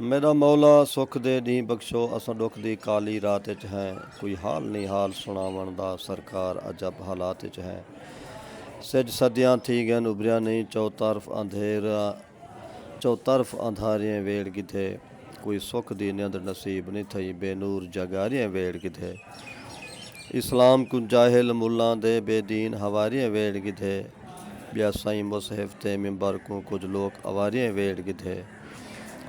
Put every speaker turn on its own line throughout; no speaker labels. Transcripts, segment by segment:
मेरा मौला सुख दे नी बख्शो असां दुख दी काली रात च है कोई हाल नहीं हाल सुनावण दा सरकार अजब हालात च है सिज सदियां थी गन उभरिया नहीं चौतरफ अंधारियां वेड़ किथे कोई सुख दी निंद नसीब नहीं थई बेनूर जगारियां वेड़ किथे इस्लाम को जाहिल मुल्लां दे बेदीन हवारियां वेड़ किथे बिया साईं मुसहिफ ते मिंबर को कुछ लोग अवारियां वेड़ किथे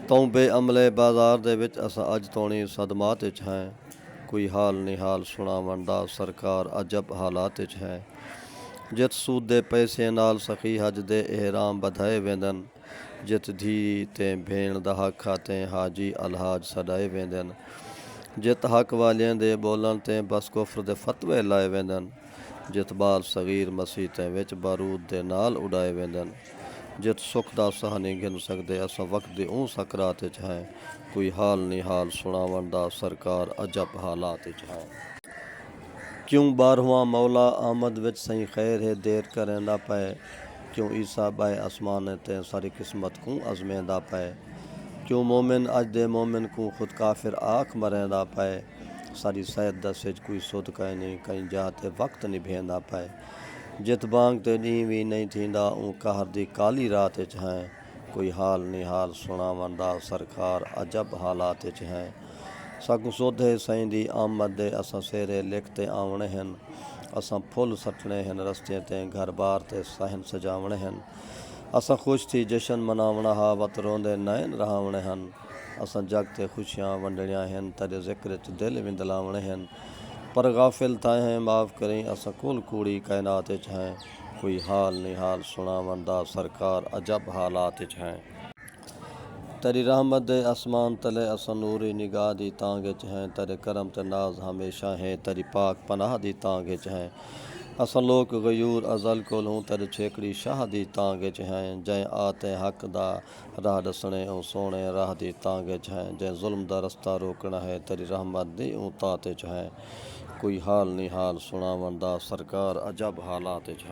तों बेअमले बाजार दे विच असां अज तोणी सदमात च हैं कोई हाल नहीं हाल सुनावण दा सरकार अजब हालात च है जित सूदे पैसे नाल सखी हज दे एहराम बधाए वेंदन जित धी ते भेण दा हक खाते हाजी अलहाज सॾाए वेंदन जित हक वालियां दे बोलण ते बस कुफ्र दे फतवे लाए वेंदन जित बाल सगीर मसीते विच बारूद दे नाल उड़ाए वेंदन जित सुख दा सह नहीं गिन सकदे असां वक्त दी ऊं सकरात च हैं कोई हाल नहीं हाल सुनावण दा सरकार अजब हालात च है क्यों 12वां मौला आमद विच सही खैर है देर करेंदा पै क्यों ईसा बाए आसमान ते सारी किस्मत को अजमेंदा पै क्यों मोमिन अज दे मोमिन को खुद काफिर आख मरेंदा पै सारी सैद दा सिज कोई सुध कहीं नहीं कहीं जाते वक्त नहीं भेंदा पै जित बांग ते नी भी नहीं थींदा ऊं कहर दी काली रात च हैं कोई हाल नहीं हाल सुनावण दा सरकार अजब हालात च हैं साकू सोधे साईं दी आमद दे असां सेरे लिखते आवणे हन असां फुल सटणे हन रस्ते ते घर बार ते सहन सजावणे हन असां खुश थी जशन मनावणा हा वत रोंदे नैन रहावणे हन असां जग ते खुशियां वंडणियां हन तॾहिं ज़िक्र च दिल विंदलावणे हन पर गाफिल थाहें माफ़ करें असां कुल कूड़ी कायनात च हैं कोई हाल नहीं हाल सुनावण दा सरकार अजब हालात च हैं तेरी रहमत दे आसमान तले असां नूरी निगाह दी तांग च हैं तेरे करम ते नाज हमेशा हैं तेरी पाक पनाह दी तांग च हैं असां लोक गयूर अज़ल कोलों तेरे छेकड़ी शाह दी तांग च हैं जै आते हक दा राह दसणे ऐं सोने राह दी तांग च हैं जै जुल्म दा रस्ता रोकना है तेरी रहमत दी ऊं तात च हैं कोई हाल नहीं हाल सुनावण दा सरकार अजब हालात च